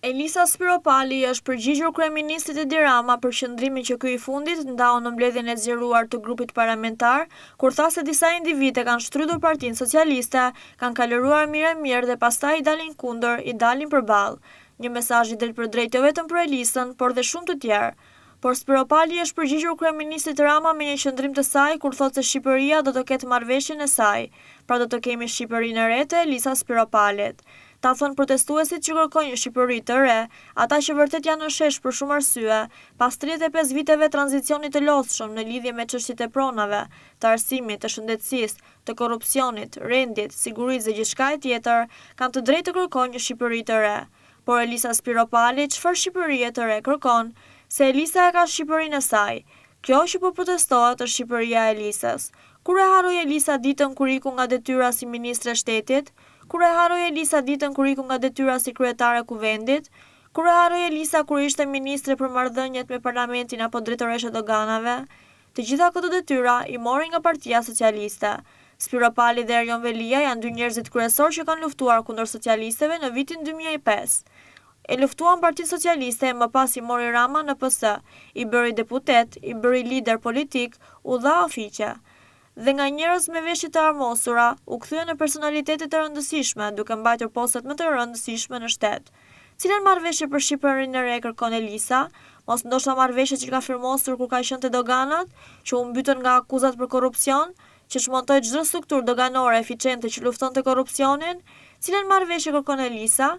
Elisa Spiropali është përgjigjur kryeministrit Edi Rama për qëndrimin që ky i fundit ndau në mbledhjen e zgjeruar të grupit parlamentar, kur tha se disa individe kanë shtrydhur Partinë Socialiste, kanë kaloruar mirë dhe pastaj i dalin kundër, i dalin përballë. Një mesazh i del përdrejt jo vetëm për Elisën, por dhe shumë të tjerë. Por Spiropali është përgjigjur kryeministrit Rama me një qëndrim të saj kur thotë se Shqipëria do të ketë marrëveshjen e saj, pra do të kemi Shqipërinë e re të Elisa Spiropalit. Ta thonë protestuesit që kërkojnë një Shqipëri të re, ata që vërtet janë në shesh për shumë arsye, pas 35 viteve tranzicionit të lodhshëm në lidhje me çështjet e pronave, të arsimit, të shëndetësisë, të korrupsionit, rendit, sigurisë dhe gjithçka e tjetër, kanë të drejtë të kërkojnë një Shqipëri të re. Por Elisa Spiropali çfarë Shqipërie të re kërkon? Se Elisa e ka Shqipërinë e saj. Kjo që po protestohet është Shqipëria e Elisës. Kur e harroi Elisa ditën kur iku nga detyra si ministre e shtetit? Kur e harroi Elisa ditën kur iku nga detyra si kryetare e kuvendit? Kur e harroi Elisa kur ishte ministre për marrëdhëniet me parlamentin apo drejtoreshe e doganave? Të gjitha këto detyra i mori nga Partia Socialiste. Spiropali dhe Erjon Velia janë dy njerëzit kryesor që kanë luftuar kundër socialistëve në vitin 2005. E luftuan Partinë Socialiste e më pas i mori Rama në PS, i bëri deputet, i bëri lider politik, u dha ofiqe. Dhe nga njerëz me veshje të armosura, u kthye në personalitete të rëndësishme, duke mbajtur postet më të rëndësishme në shtet. Cilën marrëveshje për Shqipërinë e re kërkon Elisa? Mos ndoshta marrëveshjet që ka firmosur kur ka qenë te doganat, që u mbytën nga akuzat për korrupsion, që çmontoi çdo strukturë doganore eficiente që lufton te korrupsionin? Cilën marrëveshje kërkon Elisa?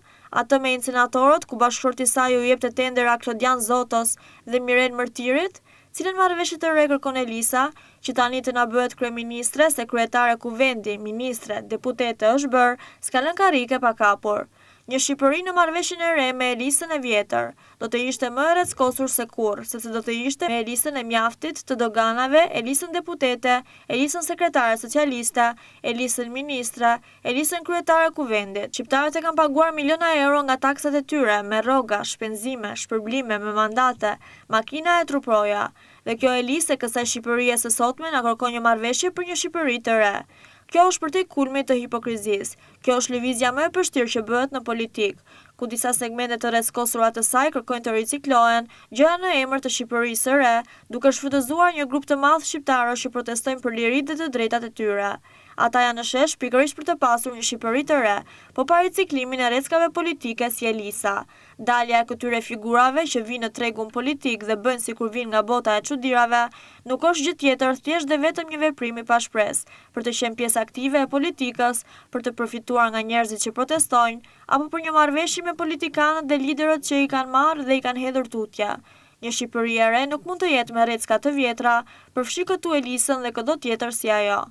Atë me incenatorët, ku bashkëshorti i saj u jepte tendera Klodian Zotos dhe Miren Mërtirit? Cilën marrëveshje të re kërkon Elisa, që tani të na bëhet kryeministre, sekretare kuvendi, ministre, deputete është bërë, s'ka lënë karrike pa kapur. Një Shqipëri në marrëveshjen e re me Elisën e vjetër do të ishte më e reckosur se kurrë, sepse do të ishte me Elisën e mjaftit të doganave, Elisën deputete, Elisën sekretare socialiste, Elisën ministre, Elisën kryetare kuvendit. Shqiptarët e kanë paguar miliona euro nga taksat e tyre, me rroga, shpenzime, shpërblime, me mandate, makina e truproja. Dhe kjo Elisë e kësaj Shqipërie së sotme na kërkon një marrëveshje për një Shqipëri të re. Kjo është përtej kulmit të hipokrizisë. Kjo është lëvizja më e vështirë që bëhet në politikë, ku disa segmente të reckosura të saj kërkojnë të riciklohen, gjëra në emër të Shqipërisë së re, duke shfrytëzuar një grup të madh shqiptarësh që protestojnë për liritë dhe të drejtat e tyre. Ata janë në shesh pikërisht për të pasur një Shqipëri të re, po pa riciklimin e reckave politike si Elisa. Dalja e këtyre figurave që vinë në tregun politik dhe bëjnë sikur vinë nga bota e çuditërave, nuk është gjë tjetër thjesht dhe vetëm një veprim i pashpresë, për të qenë pjesë aktive e politikës, për të përfituar nga njerëzit që protestojnë, apo për një marrëveshje me politikanët dhe liderët që i kanë marrë dhe i kanë hedhur tutje. Një Shqipëri e re nuk mund të jetë me recka të vjetra, përfshi këtu Elisën dhe çdo tjetër si ajo.